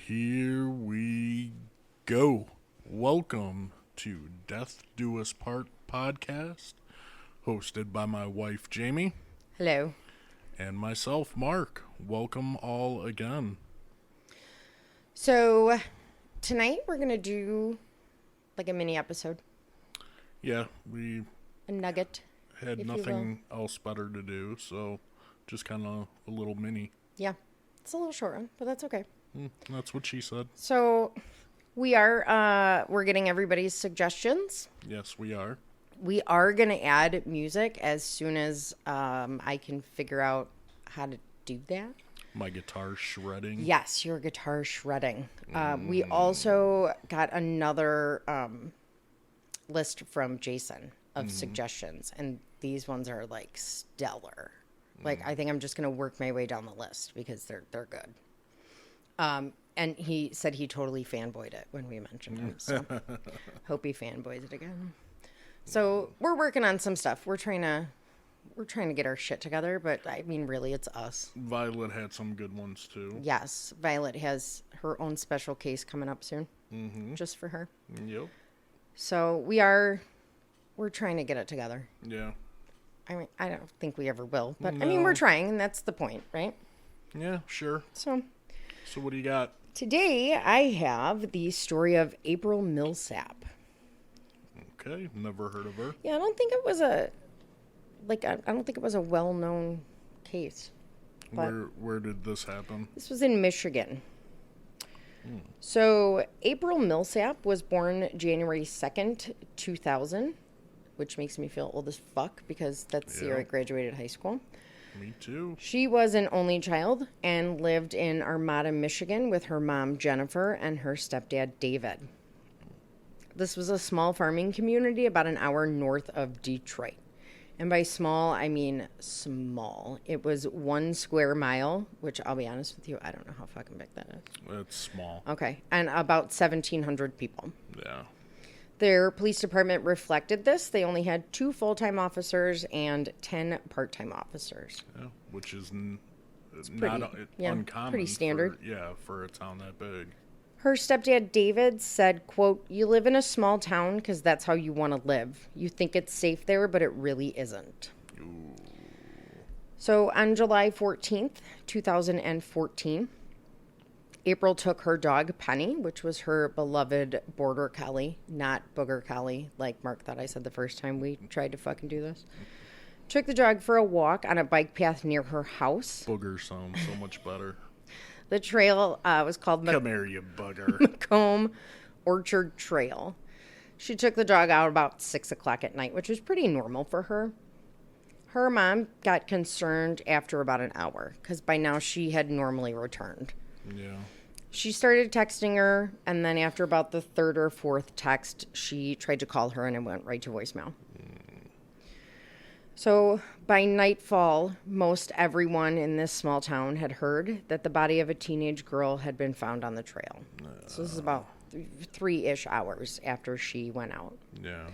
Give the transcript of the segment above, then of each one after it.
Here we go. Welcome to Death Do Us Part podcast, hosted by my wife Jamie. Hello. And myself, Mark. Welcome all again. So, tonight we're going to do like a mini episode. Yeah, we A nugget. had nothing else better to do, so just kind of a little mini. Yeah. It's a little short one, but that's okay. That's what she said. So, we're getting everybody's suggestions. Yes, we are. We are going to add music as soon as I can figure out how to do that. My guitar shredding. Yes, your guitar shredding. We also got another list from Jason of suggestions, and these ones are like stellar. Like, I think I'm just going to work my way down the list because they're good. And he said he totally fanboyed it when we mentioned him. So hope he fanboys it again. So we're working on some stuff. We're trying to get our shit together, but I mean, really, it's us. Violet had some good ones too. Yes, Violet has her own special case coming up soon, just for her. Yep. So we're trying to get it together. Yeah. I mean, I don't think we ever will, but No. I mean, we're trying, and that's the point, right? Yeah, sure. So what do you got? today I have the story of April Millsap. Okay, never heard of her. Yeah, I don't think it was a well-known case. But Where did this happen? this was in Michigan. So April Millsap was born January 2nd, 2000, which makes me feel old as fuck because that's the year I graduated high school. Me too. She was an only child and lived in Armada, Michigan with her mom, Jennifer, and her stepdad, David. This was a small farming community about an hour north of Detroit. And by small, I mean small. It was 1 square mile, which I'll be honest with you, I don't know how fucking big that is. It's small. Okay, and about 1,700 people. Yeah. Their police department reflected this. They only had 2 full-time officers and 10 part-time officers. Yeah, which is pretty- not yeah, uncommon. pretty standard. For a town that big. Her stepdad, David, said, quote, "You live in a small town because that's how you want to live. You think it's safe there, but it really isn't." Ooh. So on July 14th, 2014, April took her dog, Penny, which was her beloved border collie, not booger collie, like Mark thought I said the first time we tried to fucking do this. Took the dog for a walk on a bike path near her house. Booger sounds so much better. The trail was called Come here, you bugger. Macomb Orchard Trail. She took the dog out about 6 o'clock at night, which was pretty normal for her. Her mom got concerned after about an hour because by now she had normally returned. Yeah. She started texting her, and then after about the 3rd or 4th text, she tried to call her, and it went right to voicemail. So by nightfall, most everyone in this small town had heard that the body of a teenage girl had been found on the trail. So this is about 3-ish hours after she went out. Yeah.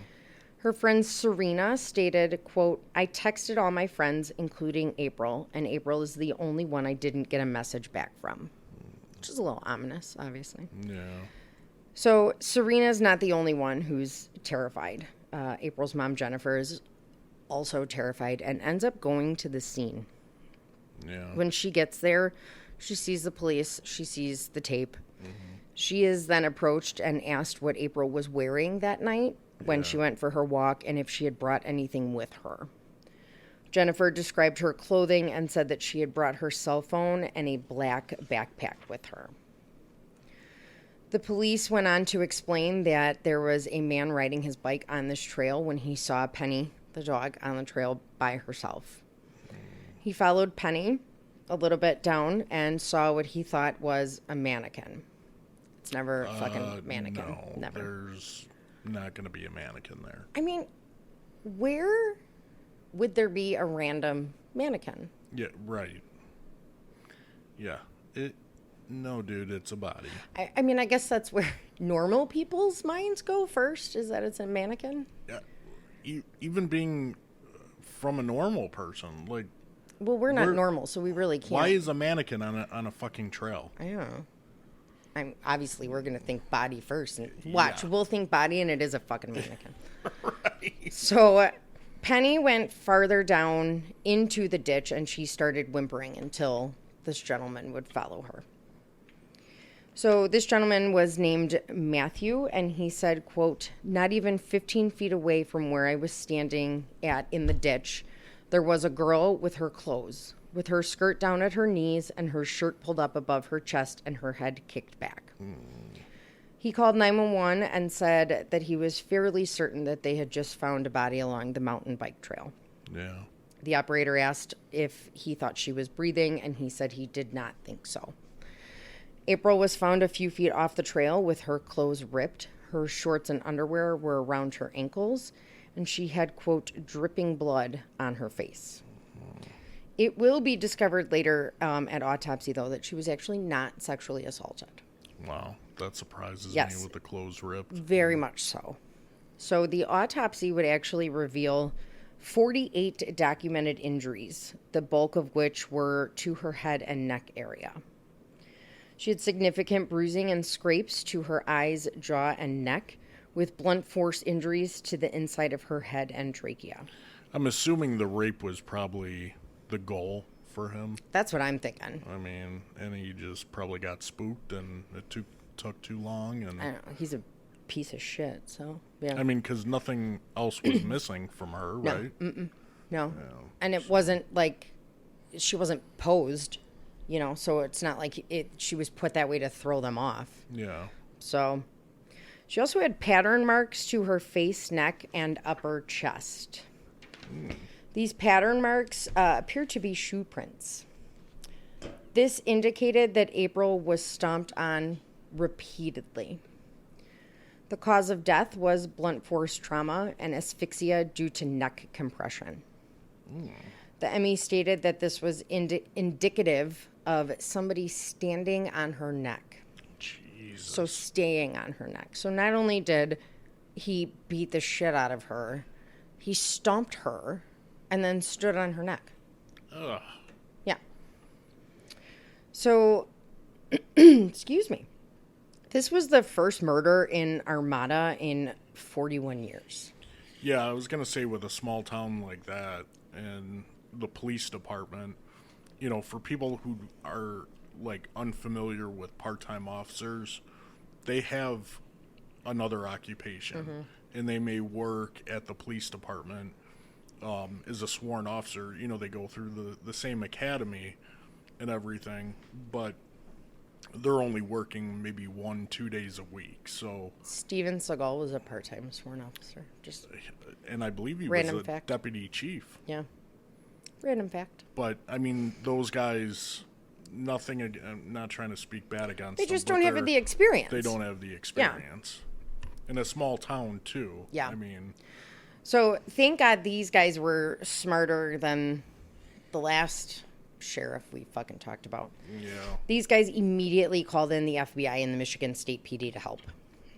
Her friend Serena stated, quote, "I texted all my friends, including April, and April is the only one I didn't get a message back from." Which is a little ominous, obviously. Yeah. So Serena's not the only one who's terrified. April's mom, Jennifer, is also terrified and ends up going to the scene. Yeah. When she gets there, she sees the police, she sees the tape. She is then approached and asked what April was wearing that night when she went for her walk and if she had brought anything with her. Jennifer described her clothing and said that she had brought her cell phone and a black backpack with her. The police went on to explain that there was a man riding his bike on this trail when he saw Penny, the dog, on the trail by herself. He followed Penny a little bit down and saw what he thought was a mannequin. It's never a fucking mannequin. No, Never. There's not going to be a mannequin there. I mean, where would there be a random mannequin? Yeah, right. Yeah. No, dude, it's a body. I mean, I guess that's where normal people's minds go first, is that it's a mannequin. Yeah. Even being from a normal person, like... Well, we're not normal, so we really can't. Why is a mannequin on a fucking trail? I don't know. obviously we're going to think body first. And watch, we'll think body, and it is a fucking mannequin. Right. So Penny went farther down into the ditch, and she started whimpering until this gentleman would follow her. So this gentleman was named Matthew, and he said, quote, "Not even 15 feet away from where I was standing in the ditch, there was a girl with her clothes, with her skirt down at her knees and her shirt pulled up above her chest and her head kicked back." He called 911 and said that he was fairly certain that they had just found a body along the mountain bike trail. Yeah. The operator asked if he thought she was breathing, and he said he did not think so. April was found a few feet off the trail with her clothes ripped. Her shorts and underwear were around her ankles, and she had, quote, dripping blood on her face. It will be discovered later at autopsy, though, that she was actually not sexually assaulted. Wow, that surprises me with the clothes ripped. Very much so. So the autopsy would actually reveal 48 documented injuries, the bulk of which were to her head and neck area. She had significant bruising and scrapes to her eyes, jaw, and neck, with blunt force injuries to the inside of her head and trachea. I'm assuming the rape was probably the goal for him. That's what I'm thinking. I mean, and he just probably got spooked, and it took too long. And I don't know. He's a piece of shit, so, yeah. I mean, because nothing else was missing from her, right? No. And it wasn't like she wasn't posed. You know, so it's not like she was put that way to throw them off. Yeah. So she also had pattern marks to her face, neck, and upper chest. These pattern marks appear to be shoe prints. This indicated that April was stomped on repeatedly. The cause of death was blunt force trauma and asphyxia due to neck compression. The ME stated that this was indicative of somebody standing on her neck. Jesus. So staying on her neck. So not only did he beat the shit out of her, he stomped her and then stood on her neck. Ugh. Yeah. So, excuse me. This was the first murder in Armada in 41 years. Yeah, I was going to say, with a small town like that and the police department, you know, for people who are, like, unfamiliar with part-time officers, they have another occupation, and they may work at the police department as a sworn officer. You know, they go through the same academy and everything, but they're only working maybe 1-2 days a week. So Steven Seagal was a part-time sworn officer. And I believe he Random was a fact. deputy chief. Yeah. Random fact. But, I mean, those guys, I'm not trying to speak bad against them. They just don't have the experience. They don't have the experience. Yeah. In a small town, too. Yeah. I mean. So, thank God these guys were smarter than the last sheriff we fucking talked about. Yeah. These guys immediately called in the FBI and the Michigan State PD to help.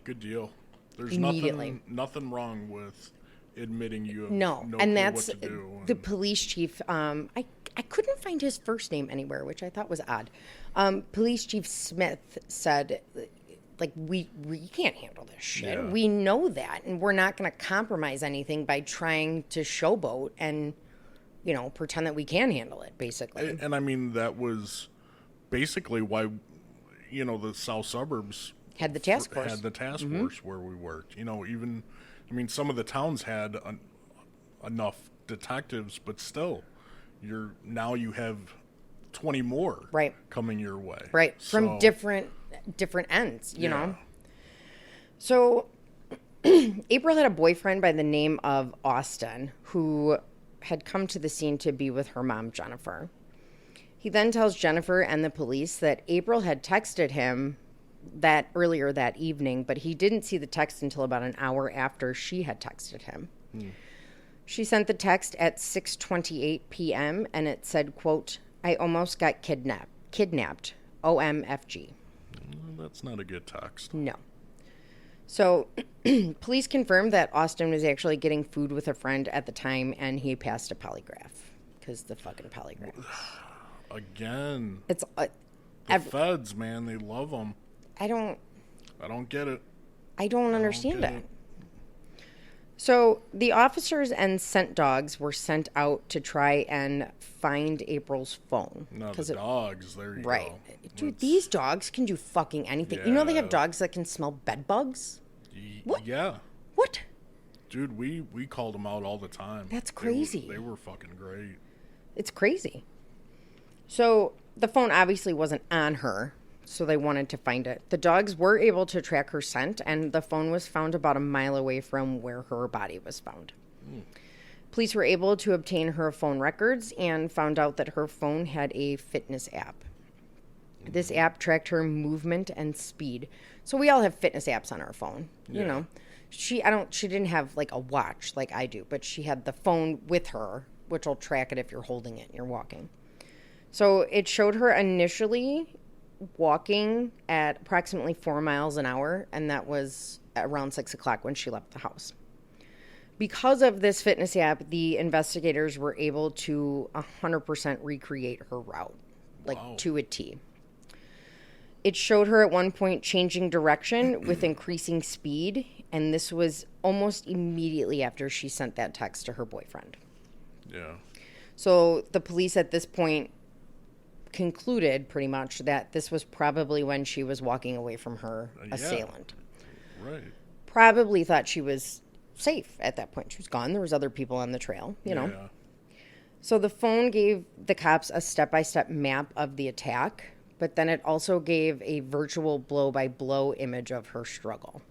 Good deal. There's Immediately. nothing wrong with admitting you have no clue and that's what to do. the police chief. I couldn't find his first name anywhere, which I thought was odd. Police Chief Smith said, like, we can't handle this shit. Yeah. We know that, and we're not going to compromise anything by trying to showboat and, you know, pretend that we can handle it, basically. And I mean, that was basically why, you know, the south suburbs had the task force. Force where we worked. You know, even, I mean, some of the towns had enough detectives, but still, now you have 20 more coming your way. Right. From different ends, you know. So April had a boyfriend by the name of Austin who had come to the scene to be with her mom, Jennifer. He then tells Jennifer and the police that April had texted him that earlier that evening, but he didn't see the text until about an hour after she had texted him. She sent the text at 6:28 p.m. and it said, quote, "I almost got kidnapped. OMFG." That's not a good text. No. So police confirmed that Austin was actually getting food with a friend at the time, and he passed a polygraph because the fucking polygraph. Again. It's the feds, man, they love them. I don't get it. I don't understand get it. it. So the officers and scent dogs were sent out to try and find April's phone. No, the dogs. There you Right. go. Dude, these dogs can do fucking anything. You know they have Yeah. dogs that can smell bed bugs? What? Yeah. What? Dude, we called them out all the time. That's crazy. They were fucking great. It's crazy. So the phone obviously wasn't on her, so they wanted to find it. The dogs were able to track her scent, and the phone was found about a mile away from where her body was found. Police were able to obtain her phone records and found out that her phone had a fitness app. This app tracked her movement and speed. So we all have fitness apps on our phone, you know. She didn't have like a watch like I do, but she had the phone with her, which will track it if you're holding it and you're walking. So it showed her initially walking at approximately 4 miles an hour, and that was around 6 o'clock when she left the house. Because of this fitness app, the investigators were able to 100% recreate her route, like to a T. It showed her at one point changing direction with increasing speed, and this was almost immediately after she sent that text to her boyfriend. Yeah. So the police at this point concluded pretty much that this was probably when she was walking away from her assailant. Right. Probably thought she was safe at that point. She was gone. There was other people on the trail, you know. Yeah. So the phone gave the cops a step-by-step map of the attack, but then it also gave a virtual blow-by-blow image of her struggle.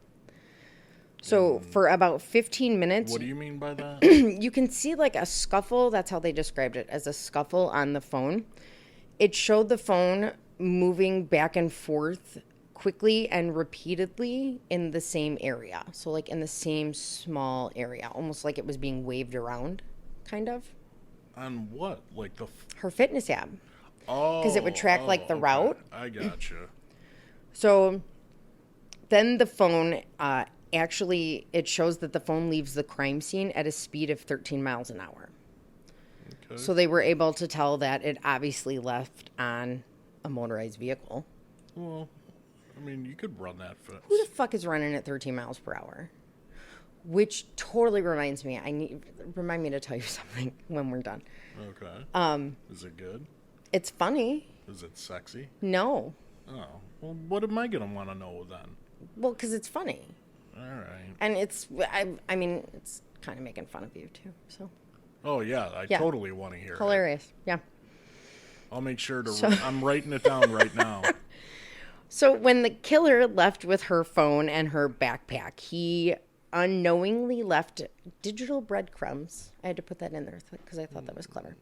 So for about 15 minutes... What do you mean by that? You can see like a scuffle. That's how they described it, as a scuffle on the phone. It showed the phone moving back and forth quickly and repeatedly in the same area. So like in the same small area, almost like it was being waved around, kind of. On what? Like the... Her fitness app. Oh. Because it would track like the route. I gotcha. So then the phone... Actually, it shows that the phone leaves the crime scene at a speed of 13 miles an hour. Okay. So they were able to tell that it obviously left on a motorized vehicle. Well, I mean, you could run that fast. Who the fuck is running at 13 miles per hour? Which totally reminds me, remind me to tell you something when we're done. Okay. Is it good? It's funny. Is it sexy? No. Oh. Well, what am I going to want to know then? Well, because it's funny. All right. And I mean, it's kind of making fun of you, too, so. Oh, yeah. I totally want to hear Hilarious. Yeah. I'll make sure to... I'm writing it down right now. So when the killer left with her phone and her backpack, he unknowingly left digital breadcrumbs. I had to put that in there because I thought that was clever.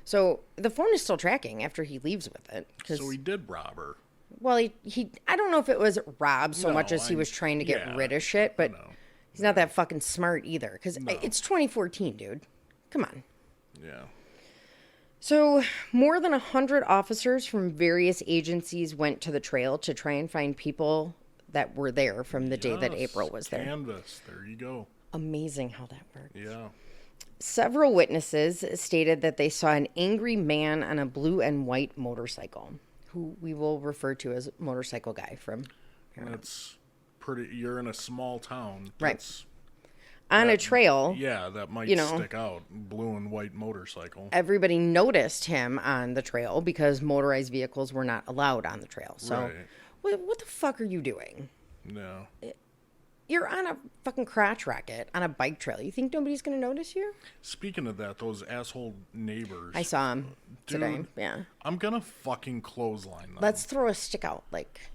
So the phone is still tracking after he leaves with it. So he did rob her. Well, he I don't know if it was rob so much as he was trying to get rid of shit, but he's not that fucking smart either. Because it's 2014, dude. Come on. Yeah. So more than 100 officers from various agencies went to the trail to try and find people that were there from the day that April was there. Canvas. There you go. Amazing how that works. Yeah. Several witnesses stated that they saw an angry man on a blue and white motorcycle, who we will refer to as Motorcycle Guy from here. That's pretty... You're in a small town. Right. On a trail. Yeah, that might stick out. Blue and white motorcycle. Everybody noticed him on the trail because motorized vehicles were not allowed on the trail. So, what the fuck are you doing? No. You're on a fucking crotch rocket on a bike trail. You think nobody's going to notice you? Speaking of that, those asshole neighbors. I saw him today. Yeah. I'm going to fucking clothesline them. Let's throw a stick out.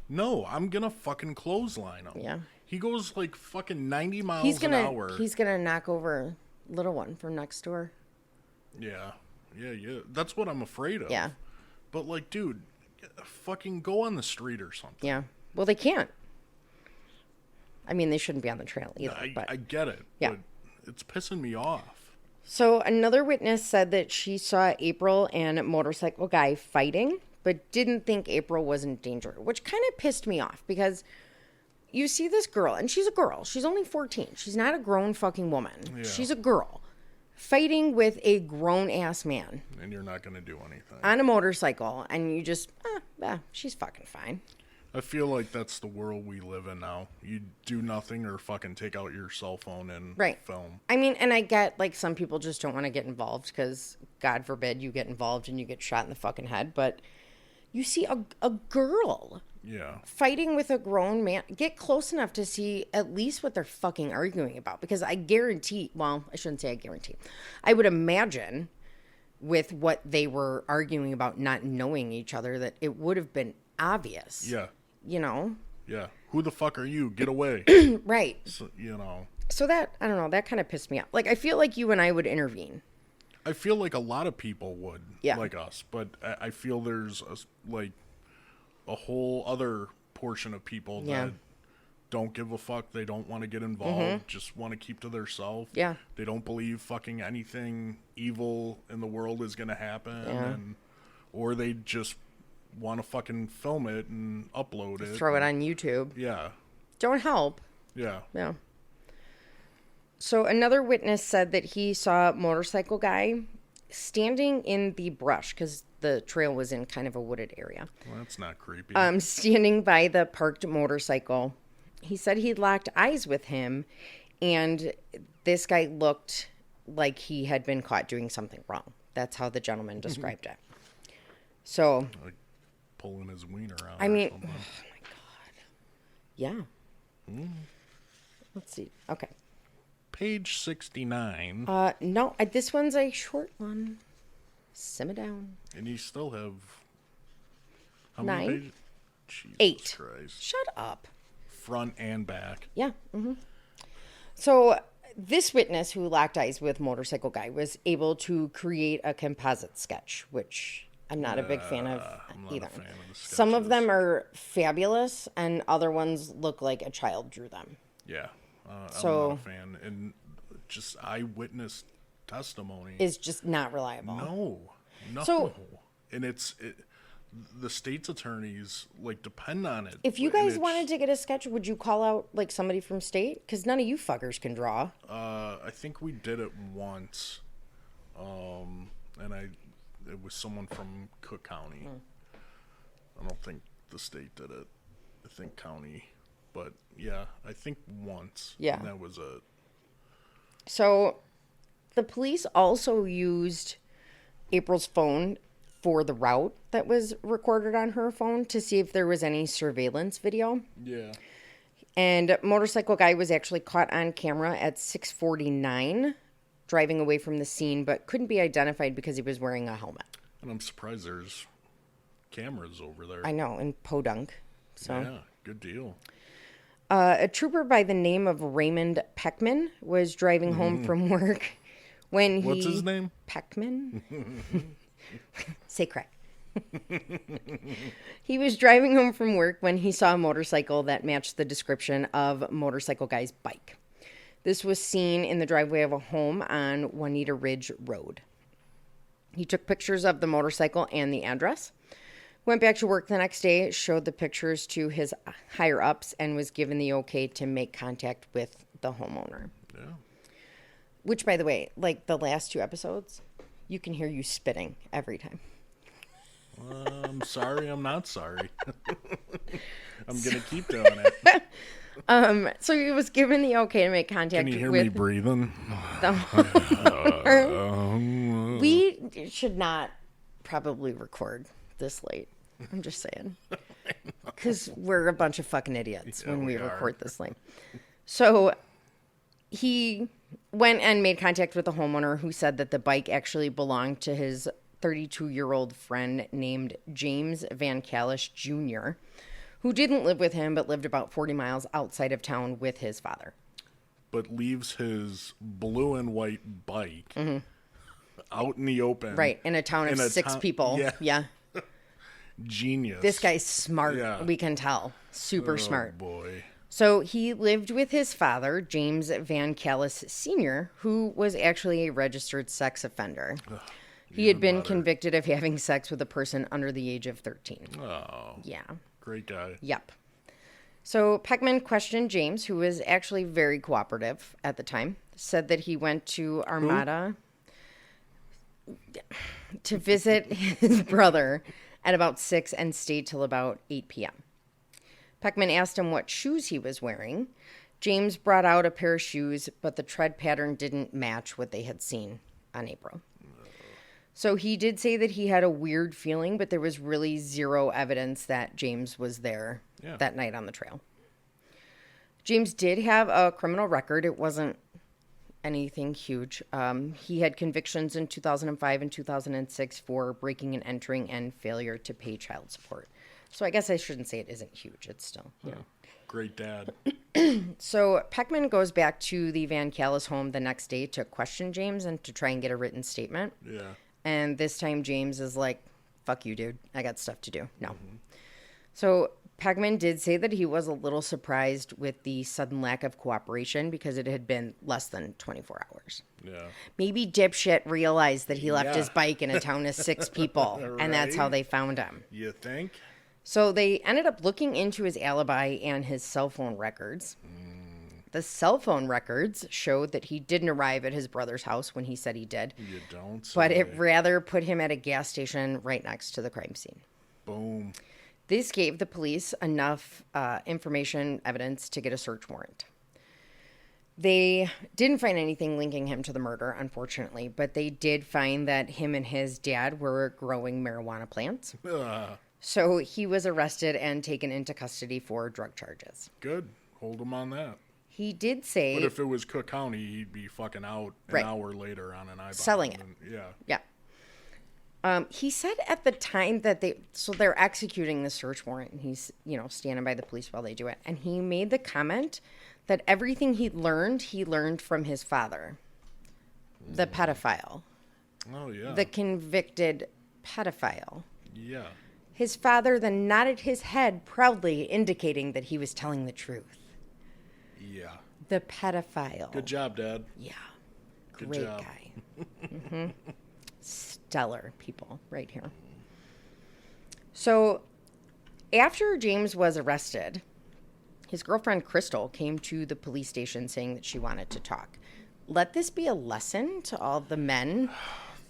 No, I'm going to fucking clothesline him. Yeah. He goes like fucking 90 miles an hour. He's going to knock over little one from next door. Yeah. Yeah. That's what I'm afraid of. Yeah. But like, dude, fucking go on the street or something. Yeah. Well, they can't. I mean, they shouldn't be on the trail either. I get it. Yeah. But it's pissing me off. So another witness said that she saw April and Motorcycle Guy fighting, but didn't think April was in danger, which kind of pissed me off because you see this girl, and she's a girl. She's only 14. She's not a grown fucking woman. Yeah. She's a girl fighting with a grown-ass man. And you're not going to do anything. On a motorcycle, and you just, she's fucking fine. I feel like that's the world we live in now. You do nothing or fucking take out your cell phone and Right. film. I mean, and I get, like, some people just don't want to get involved because, God forbid, you get involved and you get shot in the fucking head. But you see a girl Yeah. fighting with a grown man. Get close enough to see at least what they're fucking arguing about. Because I guarantee, well, I shouldn't say I guarantee. I would imagine with what they were arguing about not knowing each other that it would have been obvious. Yeah. You know? Yeah. Who the fuck are you? Get away. Right. So, you know. So that, I don't know, that kind of pissed me off. Like, I feel like you and I would intervene. I feel like a lot of people would, Yeah. like us, but I feel there's a whole other portion of people Yeah. that don't give a fuck. They don't want to get involved. Just want to keep to themselves. Yeah. They don't believe fucking anything evil in the world is gonna happen, Yeah. or they just want to fucking film it and upload it. Throw it on YouTube. Yeah. Don't help. Yeah. Yeah. So another witness said that he saw a motorcycle guy standing in the brush because the trail was in kind of a wooded area. Well, that's not creepy. Standing by the parked motorcycle. He said he locked eyes with him, and this guy looked like he had been caught doing something wrong. That's how the gentleman described it. So, Like pulling his wiener out. I or mean, something. oh my God. Yeah. Let's see. Okay. Page 69. No, this one's a short one. Simmer down. And you still have how 9? many pages? Jesus 8. Christ. Shut up. Front and back. Yeah. So this witness who locked eyes with motorcycle guy was able to create a composite sketch, which I'm not a big fan of I'm not either. a fan of the Some of sketches. them are fabulous, and other ones look like a child drew them. Yeah. I'm So- not a fan. And just eyewitness testimony. Is just not reliable. No. So- and the state's attorneys depend on it. If you And guys it's- wanted to get a sketch, would you call out somebody from state? Because none of you fuckers can draw. I think we did it once, and it was someone from Cook County. I don't think the state did it. I think county, but yeah, I think once. Yeah. And that was it. So the police also used April's phone for the route that was recorded on her phone to see if there was any surveillance video. Yeah. And motorcycle guy was actually caught on camera at 6:49 driving away from the scene, but couldn't be identified because he was wearing a helmet. And I'm surprised there's cameras over there. I know, in Podunk. So Yeah, good deal. a trooper by the name of Raymond Peckman was driving home from work when he... What's his name? Peckman? Say crack. He was driving home from work when he saw a motorcycle that matched the description of motorcycle guy's bike. This was seen in the driveway of a home on Juanita Ridge Road. He took pictures of the motorcycle and the address, went back to work the next day, showed the pictures to his higher-ups, and was given the okay to make contact with the homeowner. Yeah. Which, by the way, the last 2 episodes, you can hear you spitting every time. I'm sorry. I'm not sorry. I'm gonna keep doing it. So he was given the okay to make contact Can you hear with me breathing? the We should not probably record this late. I'm just saying. Because we're a bunch of fucking idiots when we we are. record this late. So he went and made contact with the homeowner who said that the bike actually belonged to his 32-year-old friend named James Van Callis Jr., who didn't live with him but lived about 40 miles outside of town with his father. But leaves his blue and white bike out in the open. Right, in a town of In a 6 town- people. yeah. Yeah. Genius. This guy's smart. Yeah. We can tell. Super smart. Oh boy. So he lived with his father, James Van Callis Sr., who was actually a registered sex offender. He had been convicted of having sex with a person under the age of 13. Oh, Yeah. great guy. Yep. So Peckman questioned James, who was actually very cooperative at the time, said that he went to Armada to visit his brother at about 6 and stayed till about 8 p.m. Peckman asked him what shoes he was wearing. James brought out a pair of shoes, but the tread pattern didn't match what they had seen on April. So he did say that he had a weird feeling, but there was really zero evidence that James was there that night on the trail. James did have a criminal record. It wasn't anything huge. He had convictions in 2005 and 2006 for breaking and entering and failure to pay child support. So I guess I shouldn't say it isn't huge. It's still, you know. Great dad. So Peckman goes back to the Van Callis home the next day to question James and to try and get a written statement. Yeah. And this time James is like, fuck you, dude. I got stuff to do. No. So Peckman did say that he was a little surprised with the sudden lack of cooperation because it had been less than 24 hours. Yeah. Maybe dipshit realized that he left his bike in a town of 6 people, and that's how Right. they found him. You think? So they ended up looking into his alibi and his cell phone records. The cell phone records showed that he didn't arrive at his brother's house when he said he did, You don't say. but it rather put him at a gas station right next to the crime scene. Boom. This gave the police enough information, evidence to get a search warrant. They didn't find anything linking him to the murder, unfortunately, but they did find that him and his dad were growing marijuana plants. So he was arrested and taken into custody for drug charges. Good. Hold him on that. He did say... But if it was Cook County, he'd be fucking out an hour later on an iBomb. Selling it. Yeah. He said at the time that they're executing the search warrant, and he's, standing by the police while they do it. And he made the comment that everything he learned from his father, the pedophile. Oh, yeah. The convicted pedophile. Yeah. His father then nodded his head proudly, indicating that he was telling the truth. Yeah. The pedophile. Good job, Dad. Yeah. Good Great job. guy. Stellar people right here. So after James was arrested, his girlfriend Crystal came to the police station saying that she wanted to talk. Let this be a lesson to all the men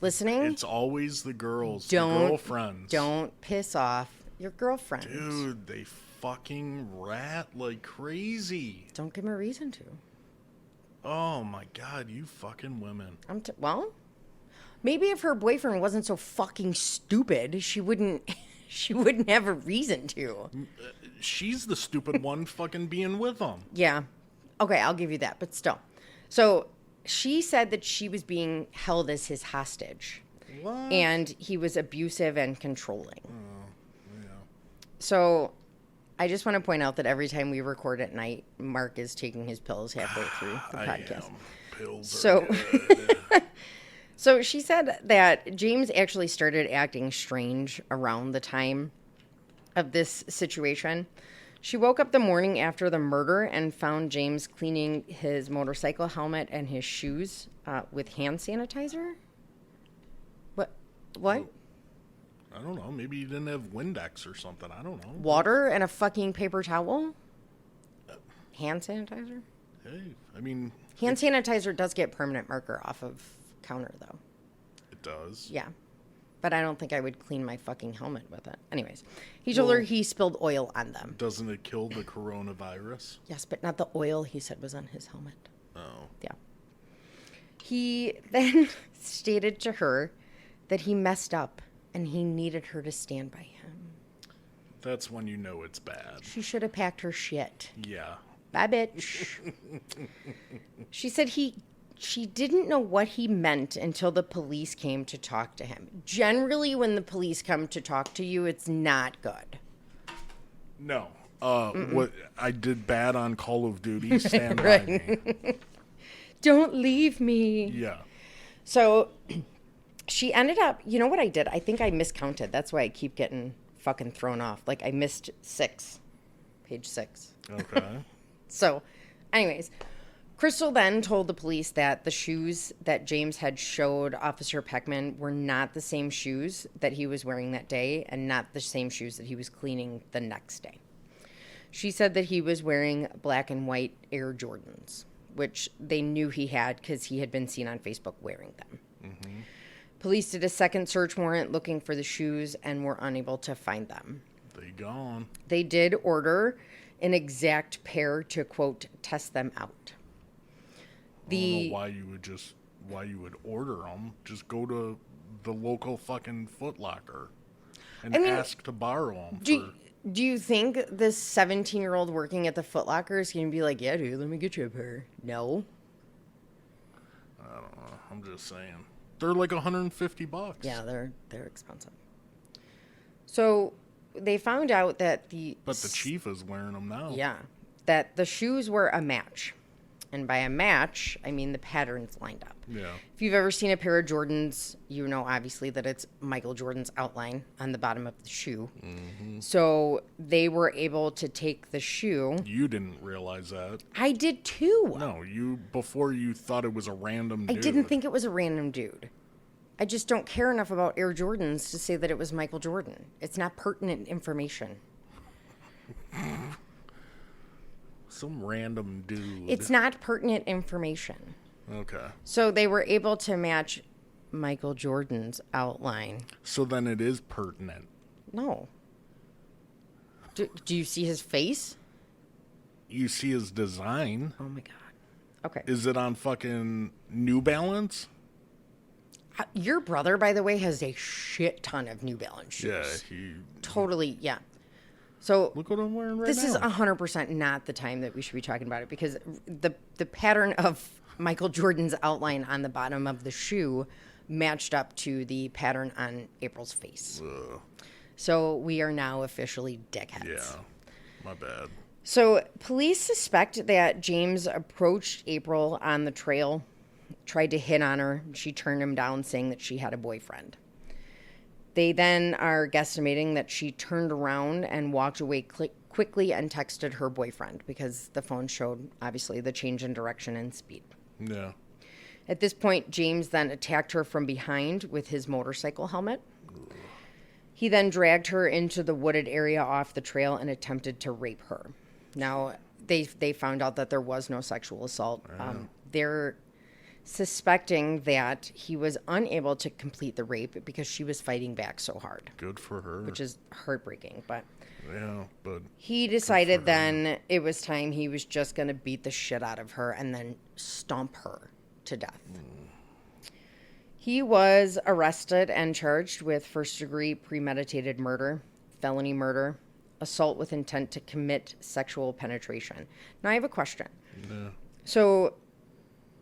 listening. It's always the girls, the girlfriends. Don't piss off your girlfriend. Dude, they fucking rat like crazy. Don't give him a reason to. Oh my God, you fucking women. Well, maybe if her boyfriend wasn't so fucking stupid, she wouldn't have a reason to. She's the stupid one fucking being with them. Yeah. Okay, I'll give you that, but still. So she said that she was being held as his hostage. What? And he was abusive and controlling. Yeah. So I just want to point out that every time we record at night, Mark is taking his pills halfway through the podcast. Pills are good. So she said that James actually started acting strange around the time of this situation. She woke up the morning after the murder and found James cleaning his motorcycle helmet and his shoes with hand sanitizer. What? I don't know. Maybe he didn't have Windex or something. I don't know. Water and a fucking paper towel? Hand sanitizer? Hey, I mean... Hand sanitizer does get permanent marker off of counter, though. It does? Yeah. But I don't think I would clean my fucking helmet with it. Anyways, he told her he spilled oil on them. Doesn't it kill the coronavirus? Yes, but not the oil he said was on his helmet. Oh. Yeah. He then stated to her that he messed up and he needed her to stand by him. That's when you know it's bad. She should have packed her shit. Yeah. Bye, bitch. She said she didn't know what he meant until the police came to talk to him. Generally, when the police come to talk to you, it's not good. No. What I did bad on Call of Duty. Stand by me. Don't leave me. Yeah. So she ended up, you know what I did? I think I miscounted. That's why I keep getting fucking thrown off. Like I missed 6. Page 6. Okay. So, anyways, Crystal then told the police that the shoes that James had showed Officer Peckman were not the same shoes that he was wearing that day and not the same shoes that he was cleaning the next day. She said that he was wearing black and white Air Jordans, which they knew he had because he had been seen on Facebook wearing them. Police did a second search warrant looking for the shoes and were unable to find them. They gone. They did order an exact pair to, quote, test them out. I don't know why you would order them. Just go to the local fucking Foot Locker and ask to borrow them. Do you think this 17-year-old working at the Foot Locker is going to be like, yeah, dude, let me get you a pair? No. I don't know. I'm just saying. They're like $150. Yeah, they're expensive. So they found out that But the chief is wearing them now. Yeah, that the shoes were a match. And by a match, I mean the patterns lined up. Yeah. If you've ever seen a pair of Jordans, you know obviously that it's Michael Jordan's outline on the bottom of the shoe. Mm-hmm. So they were able to take the shoe. You didn't realize that. I did too. No, before you thought it was a random dude. I didn't think it was a random dude. I just don't care enough about Air Jordans to say that it was Michael Jordan. It's not pertinent information. Some random dude. It's not pertinent information. Okay. So they were able to match Michael Jordan's outline. So then it is pertinent. No. Do you see his face? You see his design. Oh my God. Okay. Is it on fucking New Balance? Your brother, by the way, has a shit ton of New Balance shoes. Yeah, Totally, yeah. So look what I'm wearing right this now. is 100% not the time that we should be talking about it, because the pattern of Michael Jordan's outline on the bottom of the shoe matched up to the pattern on April's face. Ugh. So we are now officially dickheads. Yeah, my bad. So police suspect that James approached April on the trail, tried to hit on her. She turned him down, saying that she had a boyfriend. They then are guesstimating that she turned around and walked away quickly and texted her boyfriend, because the phone showed, obviously, the change in direction and speed. Yeah. At this point, James then attacked her from behind with his motorcycle helmet. He then dragged her into the wooded area off the trail and attempted to rape her. Now, they found out that there was no sexual assault. They're suspecting that he was unable to complete the rape because she was fighting back so hard. Good for her. Which is heartbreaking, but yeah, but he decided then it was time. He was just going to beat the shit out of her and then stomp her to death. He was arrested and charged with first-degree premeditated murder, felony murder, assault with intent to commit sexual penetration. Now, I have a question. Yeah. So,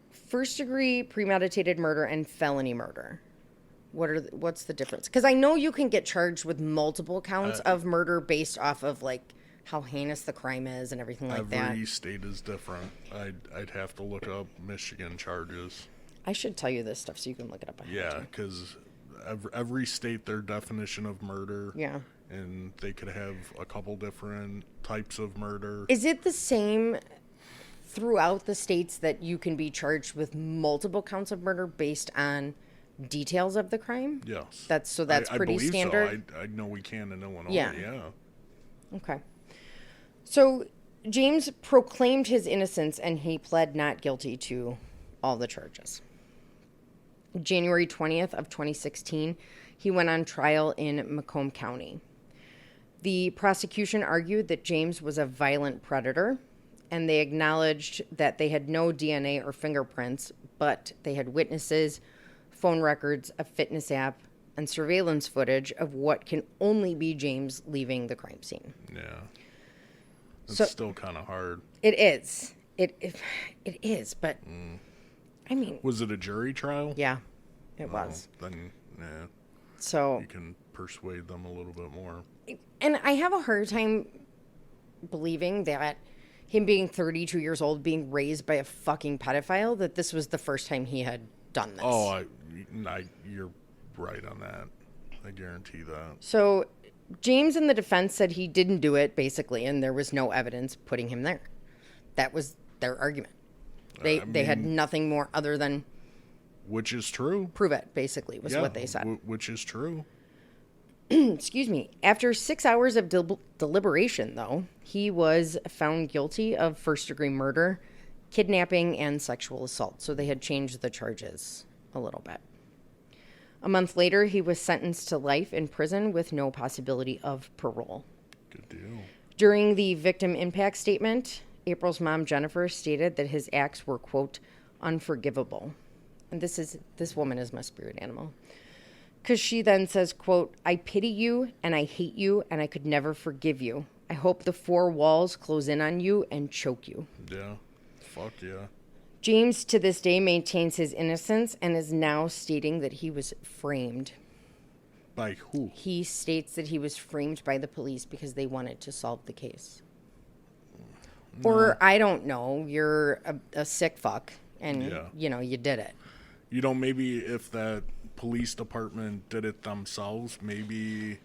first-degree premeditated murder and felony murder, what's the difference? Because I know you can get charged with multiple counts of murder based off of, like, how heinous the crime is and everything like that. Every state is different. I'd have to look up Michigan charges. I should tell you this stuff so you can look it up. Yeah, because every state, their definition of murder. Yeah. And they could have a couple different types of murder. Is it the same throughout the states that you can be charged with multiple counts of murder based on details of the crime? Yes. That's pretty believe standard? So. I know we can in Illinois. Yeah. Yeah. Okay. So James proclaimed his innocence and he pled not guilty to all the charges. January 20th of 2016, he went on trial in Macomb County. The prosecution argued that James was a violent predator, and they acknowledged that they had no DNA or fingerprints, but they had witnesses, phone records, a fitness app, and surveillance footage of what can only be James leaving the crime scene. Yeah. It's still kind of hard. It is. It is, but I mean... Was it a jury trial? Yeah, it was. Then, yeah. So... You can persuade them a little bit more. And I have a hard time believing that him being 32 years old, being raised by a fucking pedophile, that this was the first time he had done this. Oh, you're right on that. I guarantee that. So James and the defense said he didn't do it, basically, and there was no evidence putting him there. That was their argument. They had nothing more other than... Which is true. Prove it, basically, was what they said. Which is true. Excuse me. After 6 hours of deliberation, though, he was found guilty of first-degree murder, kidnapping, and sexual assault. So they had changed the charges a little bit. A month later, he was sentenced to life in prison with no possibility of parole. Good deal. During the victim impact statement, April's mom, Jennifer, stated that his acts were, quote, unforgivable. And this woman is my spirit animal. Because she then says, quote, I pity you and I hate you and I could never forgive you. I hope the four walls close in on you and choke you. Yeah. Fuck yeah. James, to this day, maintains his innocence and is now stating that he was framed. By who? He states that he was framed by the police because they wanted to solve the case. No. Or, I don't know, you're a sick fuck and, you did it. Maybe if that police department did it themselves, maybe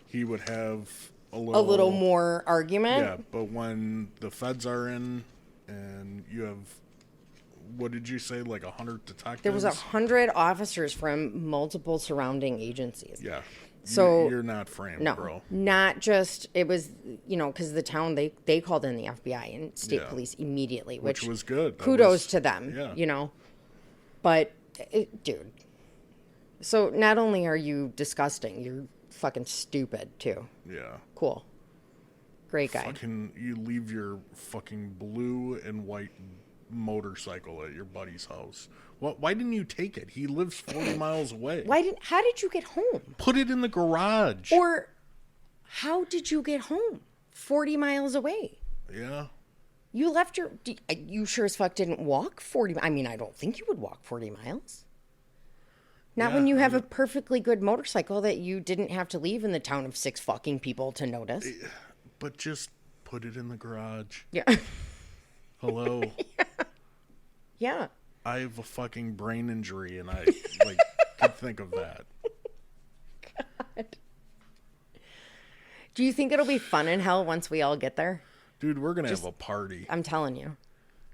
he would have a little more argument. Yeah, but when the feds are in and you have, what did you say, like 100 detectives? There was 100 officers from multiple surrounding agencies. Yeah. So you're not framed, no, bro. Not just, it was, because the town, they called in the FBI and state police immediately, which was good. Kudos to them, But, dude. So not only are you disgusting, you're fucking stupid, too. Yeah. Cool. Great guy. You leave your fucking blue and white motorcycle at your buddy's house. Why didn't you take it? He lives 40 miles away. How did you get home? Put it in the garage. Or how did you get home 40 miles away? Yeah. You left you sure as fuck didn't walk 40. I mean, I don't think you would walk 40 miles. Not when you have a perfectly good motorcycle that you didn't have to leave in the town of 6 fucking people to notice. But just put it in the garage. Yeah. Hello. Yeah. I have a fucking brain injury and I could think of that. God. Do you think it'll be fun in hell once we all get there? Dude, we're going to have a party. I'm telling you.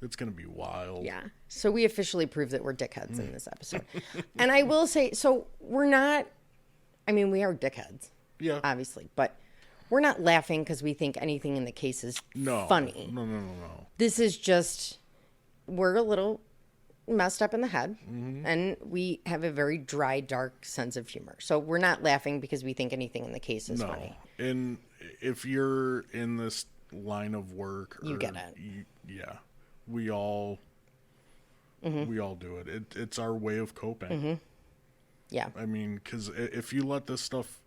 It's going to be wild. Yeah. So we officially proved that we're dickheads in this episode. And I will say, so we're not, we are dickheads. Yeah. Obviously. But we're not laughing because we think anything in the case is funny. No. This is just, we're a little messed up in the head. Mm-hmm. And we have a very dry, dark sense of humor. So we're not laughing because we think anything in the case is funny. And if you're in this line of work, you get it. Yeah. We all do it. It's our way of coping. Mm-hmm. Yeah. Because if you let this stuff,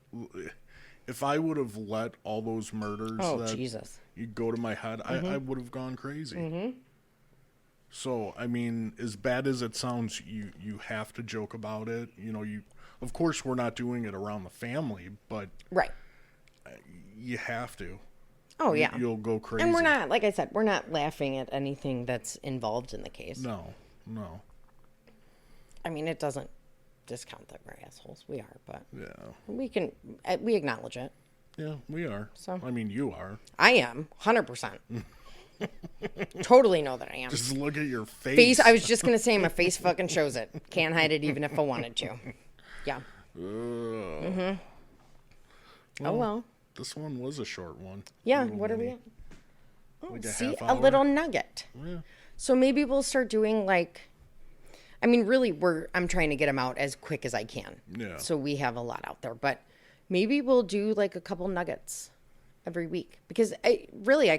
if I would have let all those murders Jesus. You go to my head, I would have gone crazy. Mm-hmm. So, as bad as it sounds, you have to joke about it. Of course, we're not doing it around the family, but right. You have to. Oh, yeah. You'll go crazy. And we're not, like I said, we're not laughing at anything that's involved in the case. No. It doesn't discount that we're assholes. We are, but yeah, we acknowledge it. Yeah, we are. So you are. I am, 100%. Totally know that I am. Just look at your face. I was just going to say my face fucking shows it. Can't hide it even if I wanted to. Yeah. Mm-hmm. Well. This one was a short one. Yeah, what are we at? Oh, like see, a little nugget. Yeah. So maybe we'll start doing really I'm trying to get them out as quick as I can. Yeah. So we have a lot out there, but maybe we'll do a couple nuggets every week because I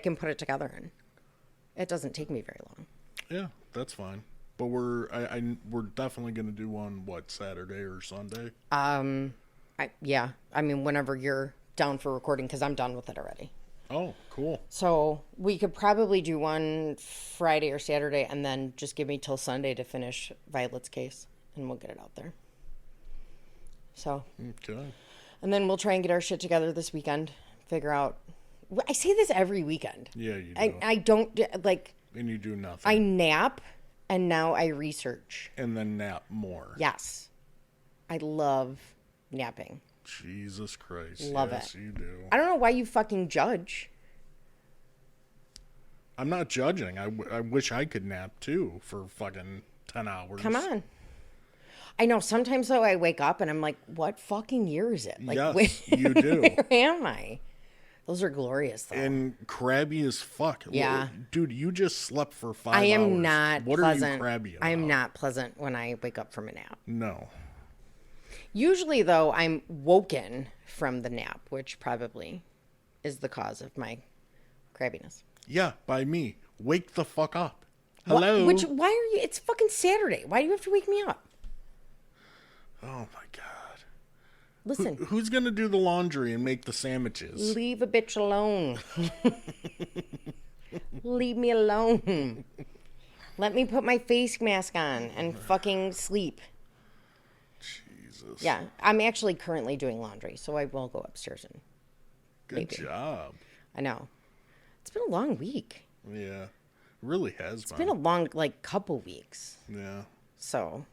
can put it together and it doesn't take me very long. Yeah, that's fine. But we're definitely going to do one, Saturday or Sunday? Whenever you're down for recording because I'm done with it already. Oh, cool. So we could probably do one Friday or Saturday and then just give me till Sunday to finish Violet's case and we'll get it out there. So. Okay. And then we'll try and get our shit together this weekend. Figure out. I say this every weekend. Yeah, you do. I don't And you do nothing. I nap and now I research. And then nap more. Yes. I love napping. Jesus Christ. Love yes, it. You do. I don't know why you fucking judge. I'm not judging. I wish I could nap too for fucking 10 hours. Come on. I know. Sometimes though I wake up and I'm like, what fucking year is it? Yes, you do. Where am I? Those are glorious though. And crabby as fuck. Yeah. Dude, you just slept for 5 hours. I am not what pleasant. Are you crabby about? I am not pleasant when I wake up from a nap. No. Usually, though, I'm woken from the nap, which probably is the cause of my crabbiness. Yeah, by me. Wake the fuck up. Hello? Why are you... It's fucking Saturday. Why do you have to wake me up? Oh, my God. Listen. Who's going to do the laundry and make the sandwiches? Leave a bitch alone. Leave me alone. Let me put my face mask on and fucking sleep. Jesus. Yeah, I'm actually currently doing laundry, so I will go upstairs and... Good job. I know. It's been a long week. Yeah. It really has It's been a long, couple weeks. Yeah. So,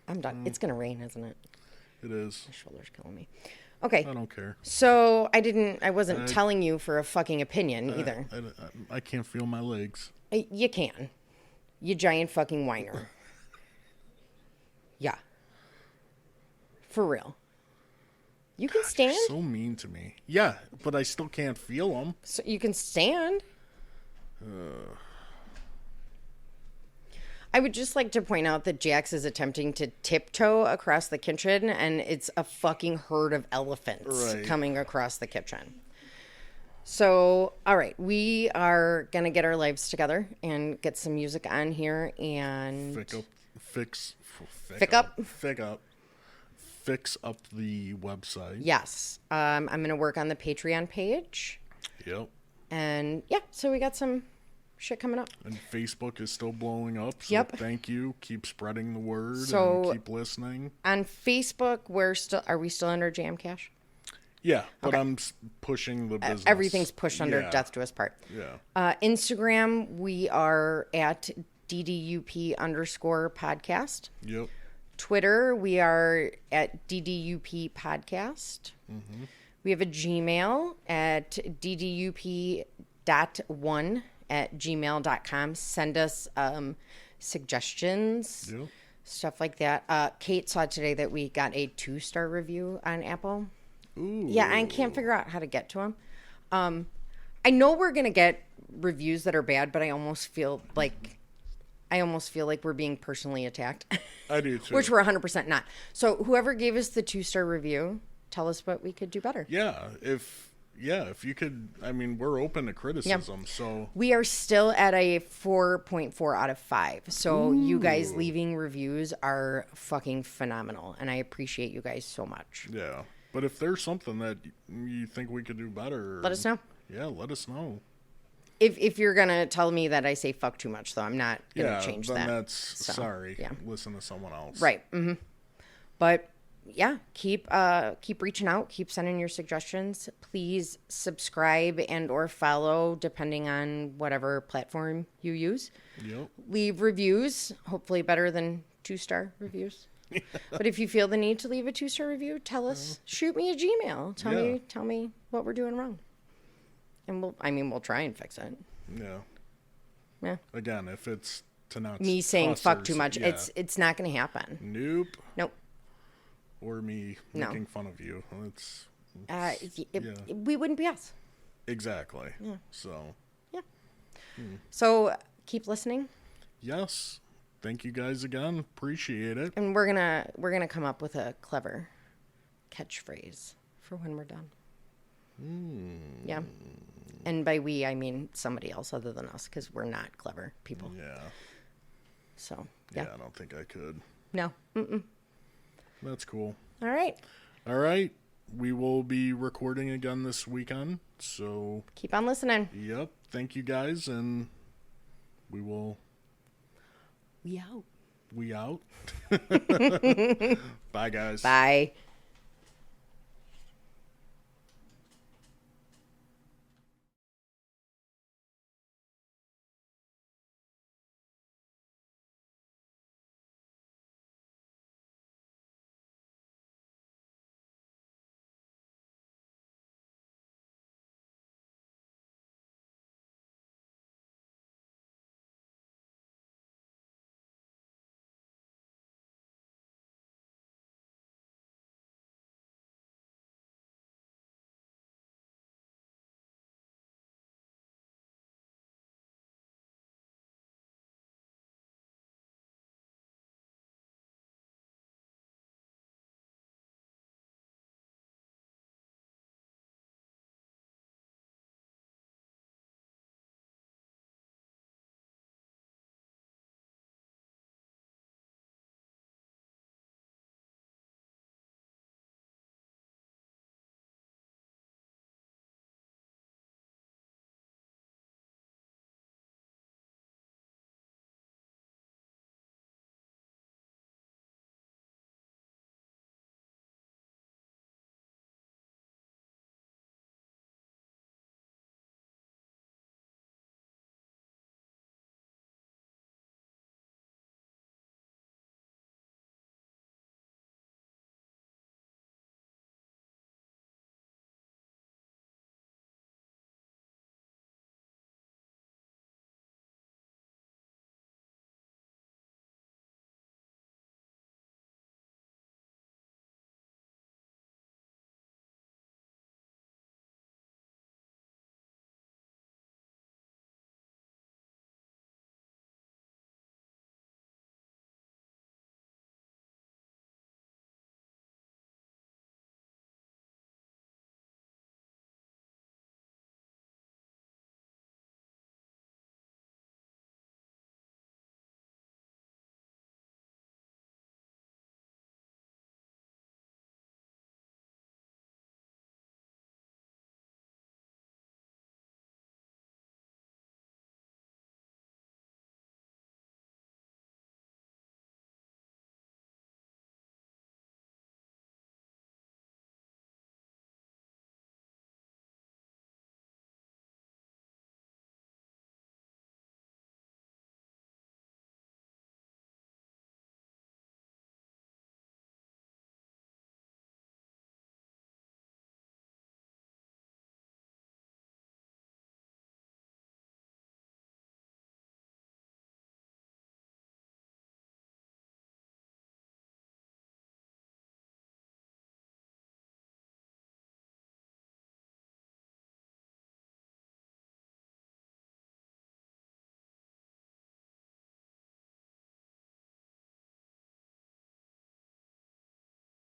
I'm done. It's going to rain, isn't it? It is. My shoulder's killing me. Okay. I don't care. So, I wasn't telling you for a fucking opinion either. I can't feel my legs. You can. You giant fucking whiner. Yeah. For real. You can stand. You're so mean to me. Yeah, but I still can't feel them. So you can stand. I would just like to point out that Jax is attempting to tiptoe across the kitchen, and it's a fucking herd of elephants coming across the kitchen. So, all right, we are going to get our lives together and get some music on here and... Fix up the website. Yes. I'm going to work on the Patreon page. Yep. And, yeah, so we got some shit coming up. And Facebook is still blowing up. So thank you. Keep spreading the word and keep listening. On Facebook, are we still under Jam Cash? Yeah, but I'm pushing the business. Everything's pushed under Death Do Us Part. Yeah. Instagram, we are at DDUP_podcast. Yep. Twitter, we are at DDUP Podcast. Mm-hmm. We have a Gmail at DDUP.1@gmail.com. Send us suggestions, stuff like that. Kate saw today that we got a 2-star review on Apple. Ooh. Yeah, I can't figure out how to get to them. I know we're going to get reviews that are bad, but I almost feel like we're being personally attacked. I do too. Which we're 100% not. So whoever gave us the 2-star review, tell us what we could do better. Yeah, if you could, I mean, we're open to criticism. Yeah. So we are still at a 4.4 out of 5. So you guys leaving reviews are fucking phenomenal, and I appreciate you guys so much. Yeah. But if there's something that you think we could do better, let us know. Yeah, let us know. If you're going to tell me that I say fuck too much, though, I'm not going to change that. Yeah, sorry. Yeah. Listen to someone else. Right. Mm-hmm. But, yeah, keep reaching out. Keep sending your suggestions. Please subscribe and or follow, depending on whatever platform you use. Yep. Leave reviews, hopefully better than 2-star reviews. But if you feel the need to leave a 2-star review, tell us. Shoot me a Gmail. Tell me what we're doing wrong. And we'll try and fix it. Yeah. Yeah. Again, if it's to not me saying fuck too much, it's not going to happen. Nope. Or me making fun of you. We wouldn't be us. Exactly. Yeah. So. Yeah. So keep listening. Yes. Thank you guys again. Appreciate it. And we're gonna come up with a clever catchphrase for when we're done. Yeah. And by we, I mean somebody else other than us, because we're not clever people. Yeah. So, yeah. Yeah, I don't think I could. No. Mm-mm. That's cool. All right. We will be recording again this weekend, so... keep on listening. Yep. Thank you guys, and we will... We out. We out. Bye, guys. Bye.